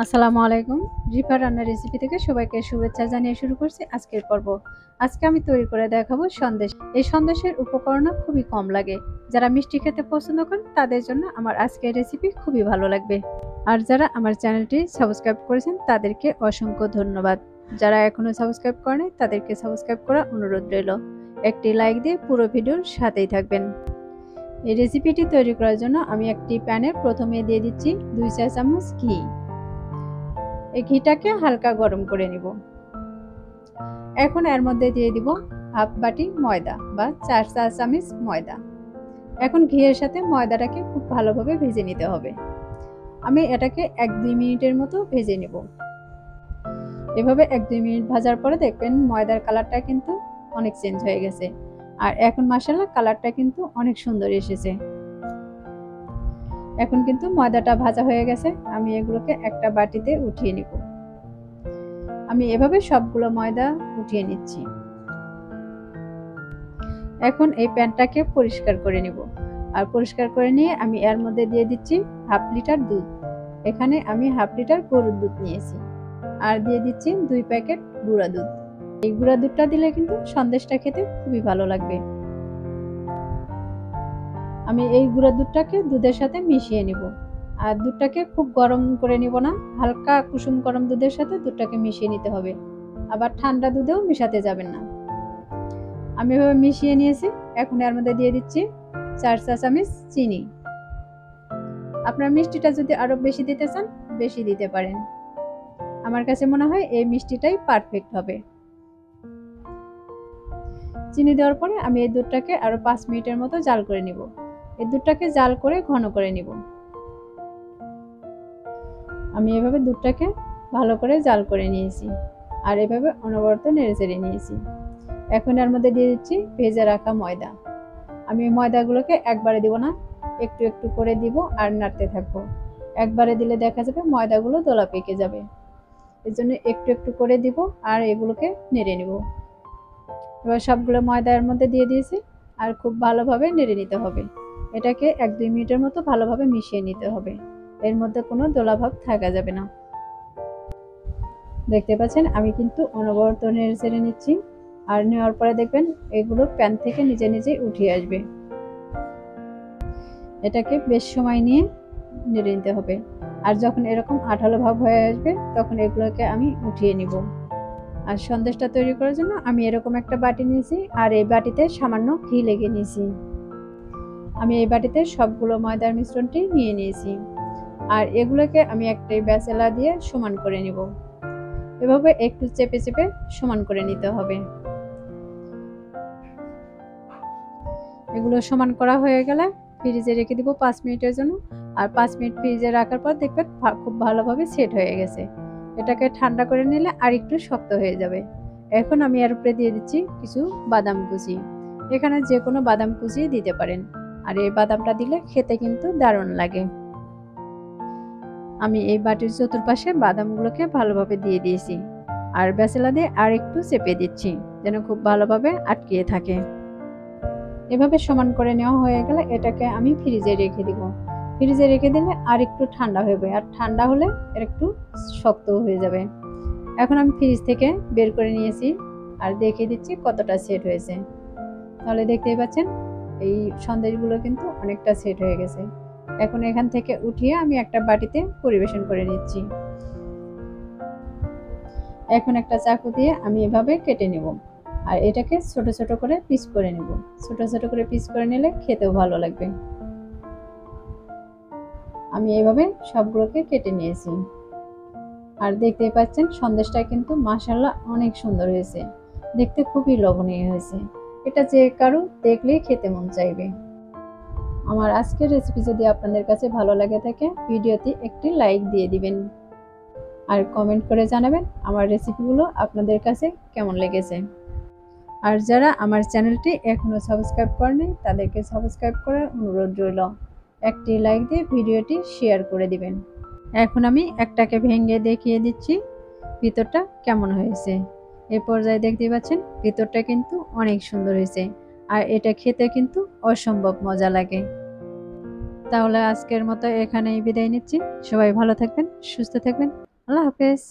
আসসালামু আলাইকুম। রিফা রান্নার রেসিপি থেকে সবাইকে শুভেচ্ছা জানিয়ে শুরু করছি আজকের পর্ব। আজকে আমি তৈরি করে দেখাবো সন্দেশ। এই সন্দেশের উপকরণ খুবই কম লাগে। যারা মিষ্টি খেতে পছন্দ করেন তাদের জন্য আমার আজকের রেসিপি খুবই ভালো লাগবে। আর যারা আমার চ্যানেলটি সাবস্ক্রাইব করেছেন তাদেরকে অসংখ্য ধন্যবাদ। যারা এখনো সাবস্ক্রাইব করেনি তাদেরকে সাবস্ক্রাইব করার অনুরোধ রইল। একটি লাইক দিয়ে পুরো ভিডিওর সাথেই থাকবেন। এই রেসিপিটি তৈরি করার জন্য আমি একটি প্যানে প্রথমে দিয়ে দিচ্ছি 2 চা চামচ ঘি। এই ঘিটাকে হালকা গরম করে নিব। এখন এর মধ্যে দিয়ে দিব হাফ বাটি ময়দা বা 4 চা চামচ ময়দা। এখন ঘিয়ের সাথে ময়দাটাকে খুব ভালোভাবে ভেজে নিতে হবে। আমি এটাকে 1-2 মিনিটের মতো ভেজে নেব। এভাবে 1-2 মিনিট ভাজার পরে দেখবেন ময়দার কালারটা কিন্তু অনেক চেঞ্জ হয়ে গেছে। আর এখন মাশাআল্লাহ কালারটা কিন্তু অনেক সুন্দর এসেছে। এখন কিন্তু ময়দাটা ভাজা হয়ে গেছে। আমি এগুলোকে একটা বাটিতে উঠিয়ে নিব। আমি এভাবে সবগুলো ময়দা উঠিয়ে নিচ্ছি। এখন এই প্যানটাকে পরিষ্কার করে নিব। আর পরিষ্কার করে নিয়ে আমি এর মধ্যে দিয়ে দিচ্ছি হাফ লিটার দুধ। এখানে আমি হাফ লিটার গরুর দুধ নিয়েছি। আর দিয়ে দিচ্ছি 2 প্যাকেট গুঁড়া দুধ। এই গুঁড়া দুধটা দিলে কিন্তু সন্দেশটা খেতে খুবই ভালো লাগবে। আমি এই গুঁড়া দুধটাকে দুধের সাথে মিশিয়ে নিব। আর দুধটাকে খুব গরম করে নিব না, হালকা কুসুম গরম দুধের সাথে দুধটাকে মিশিয়ে নিতে হবে। আবার ঠান্ডা দুধেও মিশাতে যাবেন না। আমি এভাবে মিশিয়ে নিয়েছি। এখন এর মধ্যে দিয়ে দিচ্ছি 4 চা চামচ চিনি। আপনার মিষ্টিটা যদি আরো বেশি দিতে চান বেশি দিতে পারেন। আমার কাছে মনে হয় এই মিষ্টিটাই পারফেক্ট হবে। চিনি দেওয়ার পরে আমি এই দুধটাকে আরো 5 মিনিটের মতো জাল করে নিব। এই দুধটাকে জাল করে ঘন করে নিব। আমি এভাবে দুধটাকে ভালো করে জাল করে নিয়েছি। আর এভাবে অনবরত নেড়েচেড়ে নিয়েছি। এখন এর মধ্যে দিয়ে দিচ্ছি ভেজে রাখা ময়দা। আমি ময়দাগুলোকে একবারে দিব না, একটু একটু করে দিব আর নাড়তে থাকবো। একবারে দিলে দেখা যাবে ময়দাগুলো দলা পেকে যাবে। এর জন্য একটু একটু করে দিব আর এগুলোকে নেড়ে নিব। এবার সবগুলো ময়দা এর মধ্যে দিয়ে দিয়েছি আর খুব ভালোভাবে নেড়ে নিতে হবে। এটাকে 1-2 মিনিটের মতো ভালোভাবে মিশিয়ে নিতে হবে। এর মধ্যে কোনো দলাভাব থাকা যাবে না। দেখতে পাচ্ছেন আমি কিন্তু অনবরত নেড়ে চেড়ে নিচ্ছি। আর নেওয়ার পরে দেখবেন এগুলো প্যান থেকে নিজে নিজেই উঠে আসবে। এটাকে বেশ সময় নিয়ে নেড়ে নিতে হবে। আর যখন এরকম আঠালো ভাব হয়ে আসবে তখন এগুলোকে আমি উঠিয়ে নিব। আর সন্দেশটা তৈরি করার জন্য আমি এরকম একটা বাটি নিয়েছি আর এই বাটিতে সামান্য ঘি লেগে নিয়েছি। আমি এই বাটিতে সবগুলো ময়দার মিশ্রণটি নিয়ে নিয়েছি। আর এগুলোকে আমি একটা ব্যাচেলা দিয়ে সমান করে নিব। এভাবে একটু চেপে চেপে সমান করে নিতে হবে। এগুলো সমান করা হয়ে গেলে ফ্রিজে রেখে দিব 5 মিনিটের জন্য। আর 5 মিনিট ফ্রিজে রাখার পর দেখবেন খুব ভালোভাবে সেট হয়ে গেছে। এটাকে ঠান্ডা করে নিলে আর একটু শক্ত হয়ে যাবে। এখন আমি এর উপরে দিয়ে দিচ্ছি কিছু বাদাম কুচি। এখানে যে কোনো বাদাম কুচি দিতে পারেন। আর এই বাদামটা দিলে খেতে কিন্তু দারুণ লাগে। আমি এই বাটির চতুর্পাশে বাদামগুলোকে ভালোভাবে দিয়ে দিয়েছি। আর ব্যাচেলা দিয়ে আর একটু চেপে দিচ্ছি যেন খুব ভালোভাবে আটকিয়ে থাকে। এভাবে সমান করে নেওয়া হয়ে গেলে এটাকে আমি ফ্রিজে রেখে দিব। ফ্রিজে রেখে দিলে আর একটু ঠান্ডা হবে আর ঠান্ডা হলে এর একটু শক্ত হয়ে যাবে। এখন আমি ফ্রিজ থেকে বের করে নিয়েছি আর দেখিয়ে দিচ্ছি কতটা সেট হয়েছে। তাহলে দেখতেই পাচ্ছেন এই সন্দেশগুলো কিন্তু অনেকটা সেট হয়ে গেছে। এখন এখান থেকে উঠিয়ে আমি একটা বাটিতে পরিবেশন করে নিচ্ছি। এখন একটা চাকু দিয়ে আমি এভাবে কেটে নেব। আর এটাকে ছোট ছোট করে পিস করে নেব। ছোট ছোট করে পিস করে নিলে খেতেও ভালো লাগবে। আমি এভাবে সবগুলোকে কেটে নিয়েছি। আর দেখতেই পাচ্ছেন সন্দেশটা কিন্তু মাশাআল্লাহ অনেক সুন্দর হয়েছে। দেখতে খুবই লোভনীয় হয়েছে। এটা যে কারো দেখলেই খেতে মন চাইবে। আমার আজকের রেসিপি যদি আপনাদের কাছে ভালো লাগে থাকে ভিডিওতে একটি লাইক দিয়ে দিবেন। আর কমেন্ট করে জানাবেন আমার রেসিপিগুলো আপনাদের কাছে কেমন লেগেছে। আর যারা আমার চ্যানেলটি এখনো সাবস্ক্রাইব করেনি তাদেরকে সাবস্ক্রাইব করার অনুরোধ রইল। একটি লাইক দিয়ে ভিডিওটি শেয়ার করে দিবেন। এখন আমি একটাকে ভেঙে দেখিয়ে দিচ্ছি ভিতরটা কেমন হয়েছে। এই পর্যায়ে দেখতে পাচ্ছেন ভিতরটা কিন্তু অনেক সুন্দর হয়েছে। আর এটা খেতে কিন্তু অসম্ভব মজা লাগে। তাহলে আজকের মতো এখানেই বিদায় নিচ্ছি। সবাই ভালো থাকবেন, সুস্থ থাকবেন। আল্লাহ হাফেজ।